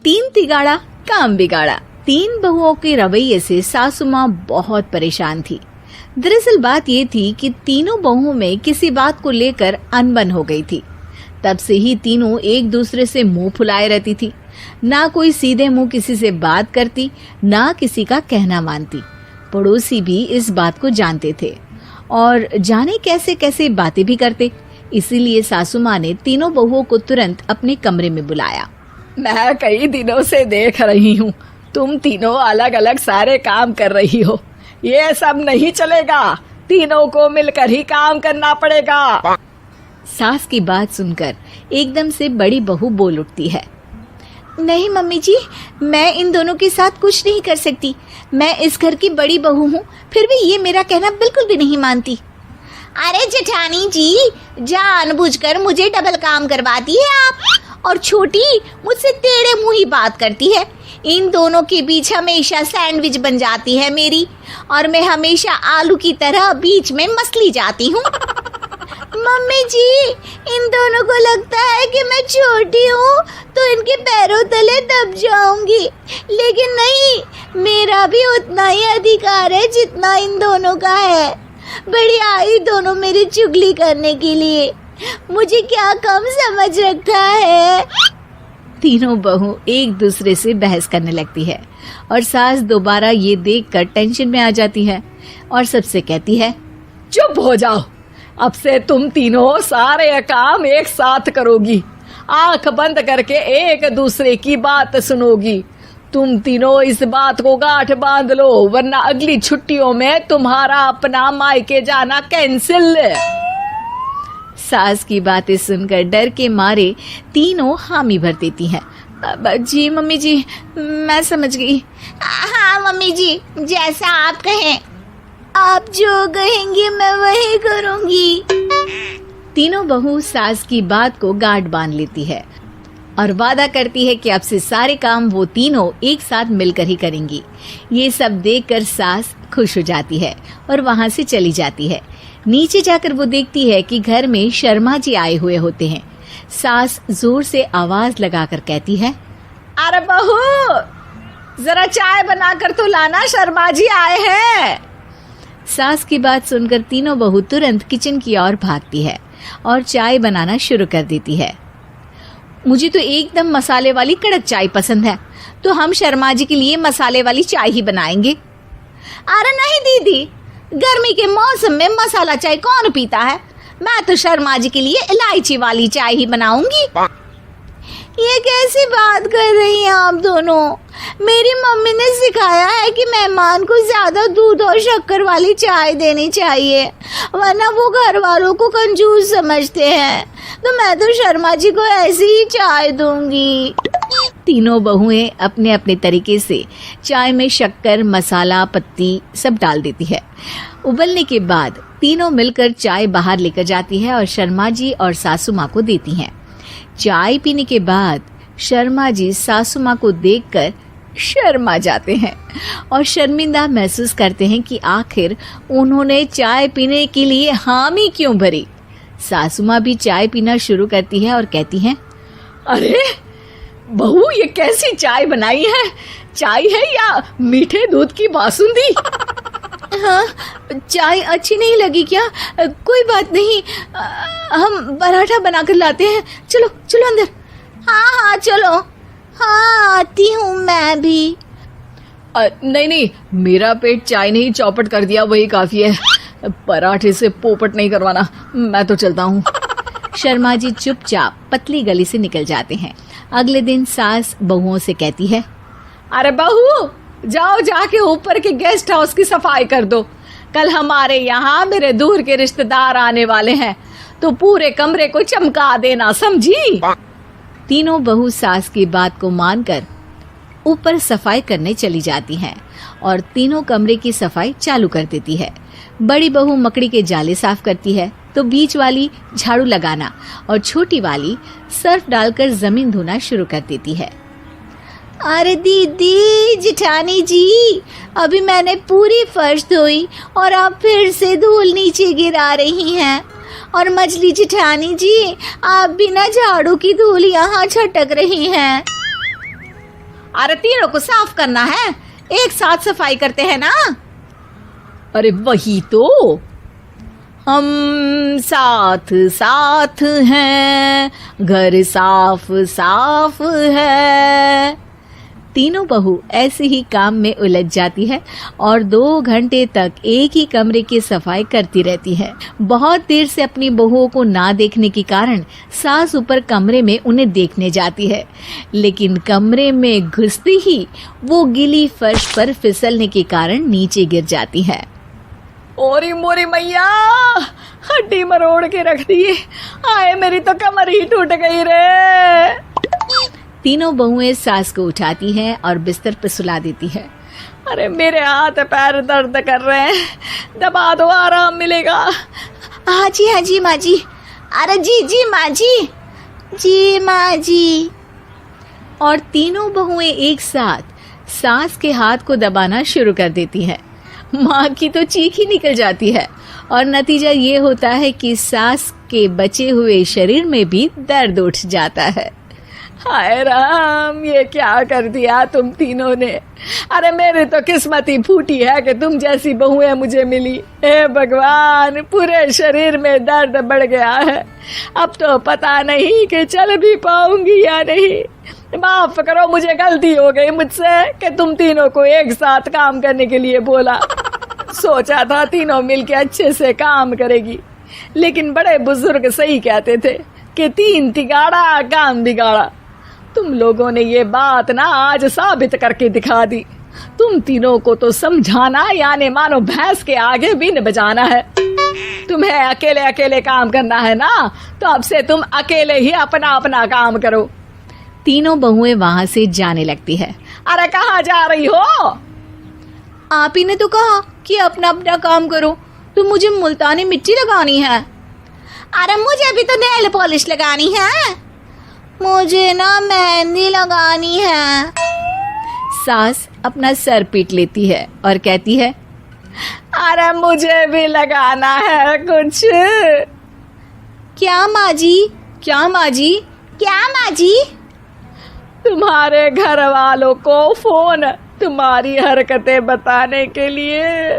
तीन तिगाड़ा काम बिगाड़ा। तीन बहुओं के रवैये से सासू माँ बहुत परेशान थी। दरअसल बात ये थी कि तीनों बहुओं में किसी बात को लेकर अनबन हो गई थी। तब से ही तीनों एक दूसरे से मुंह फुलाए रहती थी। ना कोई सीधे मुंह किसी से बात करती, ना किसी का कहना मानती। पड़ोसी भी इस बात को जानते थे और जाने कैसे कैसे बातें भी करते। इसीलिए सासू माँ ने तीनों बहुओं को तुरंत अपने कमरे में बुलाया। मैं कई दिनों से देख रही हूँ, तुम तीनों अलग अलग सारे काम कर रही हो। ये सब नहीं चलेगा, तीनों को मिलकर ही काम करना पड़ेगा। सास की बात सुनकर एकदम से बड़ी बहू बोल उठती है। नहीं मम्मी जी, मैं इन दोनों के साथ कुछ नहीं कर सकती। मैं इस घर की बड़ी बहू हूँ, फिर भी ये मेरा कहना बिल्कुल भी नहीं मानती। अरे जेठानी जी, जानबूझकर मुझे डबल काम करवाती है आप, और छोटी मुझसे टेढ़े मुंह ही बात करती है। इन दोनों के बीच हमेशा सैंडविच बन जाती है मेरी, और मैं हमेशा आलू की तरह बीच में मसली जाती हूँ। मम्मी जी, इन दोनों को लगता है कि मैं छोटी हूँ तो इनके पैरों तले दब जाऊंगी, लेकिन नहीं, मेरा भी उतना ही अधिकार है जितना इन दोनों का है। बड़ी आई दोनों मेरी चुगली करने के लिए, मुझे क्या कम समझ रखा है। तीनों बहू एक दूसरे से बहस करने लगती है और सास दोबारा ये देखकर टेंशन में आ जाती है और सबसे कहती है, चुप हो जाओ, अब से तुम तीनों सारे काम एक साथ करोगी, आंख बंद करके एक दूसरे की बात सुनोगी। तुम तीनों इस बात को गांठ बांध लो, वरना अगली छुट्टियों में तुम्हारा अपना मायके जाना कैंसिल। सास की बातें सुनकर डर के मारे तीनों हामी भर देती हैं। जी मम्मी जी, मैं समझ गई। हाँ मम्मी जी, जैसा आप कहें, आप जो कहेंगी मैं वही करूंगी। तीनों बहू सास की बात को गांठ बांध लेती है और वादा करती है कि अब से सारे काम वो तीनों एक साथ मिलकर ही करेंगी। ये सब देखकर सास खुश हो जाती है और वहां से चली जाती है। नीचे जाकर वो देखती है कि घर में शर्मा जी आए हुए होते हैं। सास जोर से आवाज लगाकर कहती है, अरे बहू, जरा चाय बनाकर तो लाना, शर्मा जी आए हैं। सास की बात सुनकर तीनों बहू तुरंत किचन की ओर भागती है और चाय बनाना शुरू कर देती है। मुझे तो एकदम मसाले वाली कड़क चाय पसंद है, तो हम शर्मा जी के लिए मसाले वाली चाय ही बनाएंगे। अरे नहीं दीदी, गर्मी के मौसम में मसाला चाय कौन पीता है? मैं तो शर्मा जी के लिए इलायची वाली चाय ही बनाऊंगी। ये कैसी बात कर रही हैं आप दोनों? मेरी मम्मी ने सिखाया है कि मेहमान को ज्यादा दूध और शक्कर वाली चाय देनी चाहिए, वरना वो घर वालों को कंजूस समझते हैं। तो मैं तो शर्मा जी को ऐसी ही चाय दूंगी। तीनों बहुएं अपने अपने तरीके से चाय में शक्कर, मसाला, पत्ती सब डाल देती है। उबलने के बाद तीनों मिलकर चाय बाहर लेकर जाती है और शर्मा जी और सासू माँ को देती हैं। चाय पीने के बाद शर्मा जी सासू माँ को देखकर शर्मा जाते हैं और शर्मिंदा महसूस करते हैं कि आखिर उन्होंने चाय पीने के लिए हामी क्यों भरी। सासू माँ भी चाय पीना शुरू करती है और कहती हैं, अरे बहू, ये कैसी चाय बनाई है? चाय है या मीठे दूध की बासुंदी? हाँ, चाय अच्छी नहीं लगी क्या? कोई बात नहीं, हम पराठा बनाकर लाते हैं। चलो चलो अंदर। हाँ हाँ चलो, हाँ आती हूँ मैं भी। नहीं नहीं, मेरा पेट चाय ने ही चौपट कर दिया, वही काफी है। पराठे से पोपट नहीं करवाना, मैं तो चलता हूँ। शर्मा जी चुपचाप पतली गली से निकल जाते हैं। अगले दिन सास बहुओं से कहती है, अरे बहू, जाओ जाके ऊपर के गेस्ट हाउस की सफाई कर दो। कल हमारे यहाँ मेरे दूर के रिश्तेदार आने वाले हैं, तो पूरे कमरे को चमका देना, समझी? तीनों बहू सास की बात को मानकर ऊपर सफाई करने चली जाती हैं और तीनों कमरे की सफाई चालू कर देती है। बड़ी बहू मकड़ी के जाले साफ करती है, तो बीच वाली झाड़ू लगाना और छोटी वाली सर्फ डालकर जमीन धोना शुरू कर देती है। अरे दीदी, जेठानी जी, अभी मैंने पूरी फर्श धोई और आप फिर से धूल नीचे गिरा रही हैं। और मछली जेठानी जी, आप बिना झाड़ू की धूल यहाँ छटक रही हैं। अरे तीनों को साफ करना है, एक साथ सफाई करते हैं ना। अरे वही तो, हम साथ साथ हैं, घर साफ साफ है। तीनों बहू ऐसे ही काम में उलझ जाती है और 2 घंटे तक एक ही कमरे की सफाई करती रहती है। बहुत देर से अपनी बहुओं को ना देखने के कारण सास ऊपर कमरे में उन्हें देखने जाती है, लेकिन कमरे में घुसती ही वो गीली फर्श पर फिसलने के कारण नीचे गिर जाती है। ओरी मोरी मैया, हड्डी मरोड़ के रख दी। आए मेरी तो कमर ही टूट गई रे। तीनों बहुएं सास को उठाती हैं और बिस्तर पर सुला देती है। अरे मेरे हाथ पैर दर्द कर रहे हैं, दबा दो, आराम मिलेगा। हाँ जी माँ जी। अरे जी माँ जी। और तीनों बहुएं एक साथ सास के हाथ को दबाना शुरू कर देती हैं। माँ की तो चीख ही निकल जाती है और नतीजा ये होता है कि सास के बचे हुए शरीर में भी दर्द उठ जाता है। हाय राम, ये क्या कर दिया तुम तीनों ने। अरे मेरी तो किस्मत ही फूटी है कि तुम जैसी बहुएं मुझे मिली। हे भगवान, पूरे शरीर में दर्द बढ़ गया है। अब तो पता नहीं कि चल भी पाऊंगी या नहीं। माफ करो, मुझे गलती हो गई मुझसे कि तुम तीनों को एक साथ काम करने के लिए बोला। सोचा था तीनों मिलके अच्छे से काम करेगी, लेकिन बड़े बुजुर्ग सही कहते थे कि 3 तिगाड़ा काम बिगाड़ा। तुम लोगों ने ये बात ना आज साबित करके दिखा दी। तुम तीनों को तो समझाना यानी मानो भैंस के आगे बीन बजाना है। तुम्हें अकेले अकेले काम करना है ना, तो अब से तुम अकेले ही अपना अपना काम करो। तीनों बहुएं वहां से जाने लगती है। अरे कहाँ जा रही हो? आप ही ने तो कहा कि अपना अपना काम करो, तो मुझे मुल्तानी मिट्टी लगानी है। अरे मुझे भी तो नेल पॉलिश लगानी है, मुझे ना मेहंदी लगानी है। सास अपना सर पीट लेती है और कहती है, अरे मुझे भी लगाना है कुछ। क्या माँ जी? तुम्हारे घर वालों को फोन तुम्हारी हरकतें बताने के लिए।